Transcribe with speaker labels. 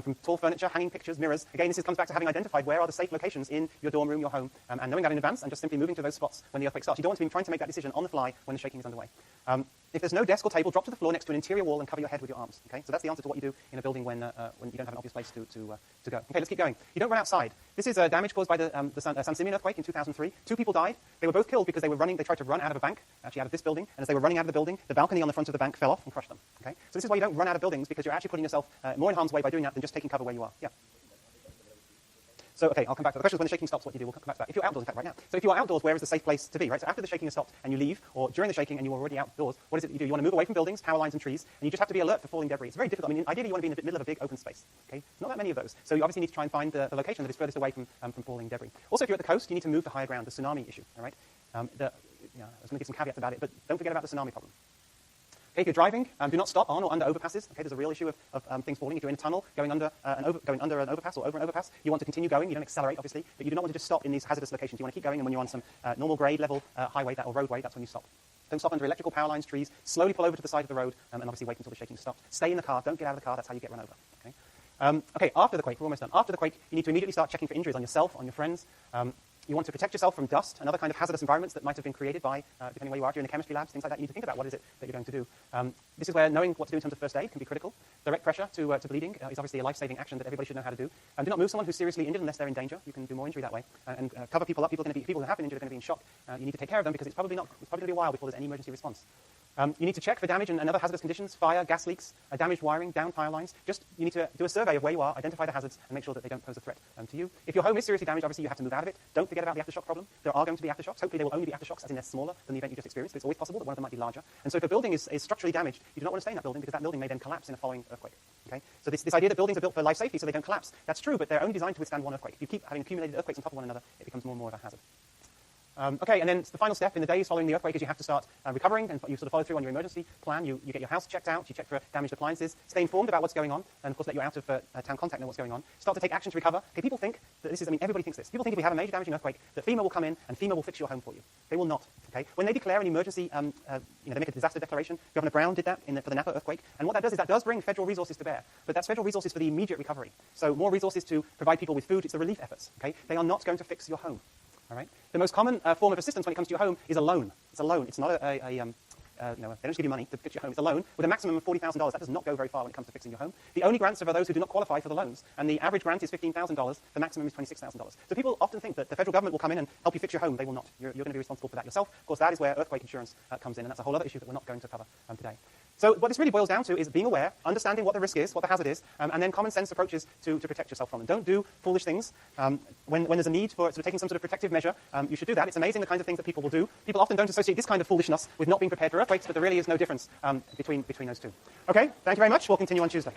Speaker 1: from tall furniture, hanging pictures, mirrors. Again, this comes back to having identified where are the safe locations in your dorm room, your home, and knowing that in advance and just simply moving to those spots when the earthquake starts. You don't want to be trying to make that decision on the fly when the shaking is underway. If there's no desk or table, drop to the floor next to an interior wall and cover your head with your arms. Okay? So that's the answer to what you do in a building when you don't have an obvious place to go. Okay, let's keep going. You don't run outside. This is damage caused by the San Simeon earthquake in 2003. 2 people died. They were both killed because they tried to run out of a bank, actually out of this building, and as they were running out of the building, the balcony on the front of the bank fell off and crushed them. Okay? So this is why you don't run out of buildings, because you're actually putting yourself more in harm's way by doing that than just taking cover where you are. Yeah. So, okay, I'll come back to the question is when the shaking stops, what do you do? We'll come back to that. If you're outdoors, in fact, right now. So if you are outdoors, where is the safe place to be, right? So after the shaking has stopped and you leave, or during the shaking and you're already outdoors, what is it that you do? You want to move away from buildings, power lines, and trees, and you just have to be alert for falling debris. It's very difficult. I mean, ideally you want to be in the middle of a big open space. Okay? There's not that many of those. So you obviously need to try and find the location that is furthest away from falling debris. Also, if you're at the coast, you need to move to higher ground, the tsunami issue, all right? I was going to give some caveats about it, but don't forget about the tsunami problem. Okay, if you're driving, do not stop on or under overpasses. Okay, there's a real issue of things falling. If you're in a tunnel, going under an overpass or over an overpass, you want to continue going. You don't accelerate, obviously, but you do not want to just stop in these hazardous locations. You want to keep going, and when you're on some normal grade level highway or roadway, that's when you stop. Don't stop under electrical power lines, trees. Slowly pull over to the side of the road, and obviously wait until the shaking stops. Stay in the car. Don't get out of the car. That's how you get run over. Okay. Okay, after the quake, we're almost done. After the quake, you need to immediately start checking for injuries on yourself, on your friends. You want to protect yourself from dust and other kind of hazardous environments that might have been created by, depending where you are, during the chemistry labs, things like that. You need to think about what is it that you're going to do. This is where knowing what to do in terms of first aid can be critical. Direct pressure to bleeding is obviously a life-saving action that everybody should know how to do. Do not move someone who's seriously injured unless they're in danger. You can do more injury that way. And cover people up. People who have been injured are going to be in shock. You need to take care of them because it's probably going to be a while before there's any emergency response. You need to check for damage and other hazardous conditions, fire, gas leaks, damaged wiring, down power lines. You need to do a survey of where you are, identify the hazards, and make sure that they don't pose a threat to you. If your home is seriously damaged, obviously you have to move out of it. Don't forget about the aftershock problem. There are going to be aftershocks. Hopefully they will only be aftershocks, as in they're smaller than the event you just experienced, but it's always possible that one of them might be larger. And so if a building is structurally damaged, you do not want to stay in that building because that building may then collapse in a following earthquake. Okay? So this idea that buildings are built for life safety so they don't collapse, that's true, but they're only designed to withstand one earthquake. If you keep having accumulated earthquakes on top of one another, it becomes more and more of a hazard. Okay, and then the final step in the days following the earthquake is you have to start recovering, and you sort of follow through on your emergency plan. You get your house checked out, you check for damaged appliances, stay informed about what's going on, and of course let your out of town contact know what's going on. Start to take action to recover. Okay, people think that this is, everybody thinks this. People think if we have a major damaging earthquake, that FEMA will come in and FEMA will fix your home for you. They will not. Okay, when they declare an emergency, they make a disaster declaration. Governor Brown did that for the Napa earthquake, and what that does is that does bring federal resources to bear, but that's federal resources for the immediate recovery. So more resources to provide people with food. It's the relief efforts. Okay, they are not going to fix your home. All right? The most common form of assistance when it comes to your home is a loan. It's a loan. It's not they don't just give you money to fix your home. It's a loan with a maximum of $40,000. That does not go very far when it comes to fixing your home. The only grants are for those who do not qualify for the loans, and the average grant is $15,000. The maximum is $26,000. So people often think that the federal government will come in and help you fix your home. They will not. You're going to be responsible for that yourself. Of course, that is where earthquake insurance comes in, and that's a whole other issue that we're not going to cover today. So what this really boils down to is being aware, understanding what the risk is, what the hazard is, and then common sense approaches to protect yourself from them. Don't do foolish things. When there's a need for sort of taking some sort of protective measure, you should do that. It's amazing the kinds of things that people will do. People often don't associate this kind of foolishness with not being prepared for earthquakes, but there really is no difference between those two. Okay, thank you very much. We'll continue on Tuesday.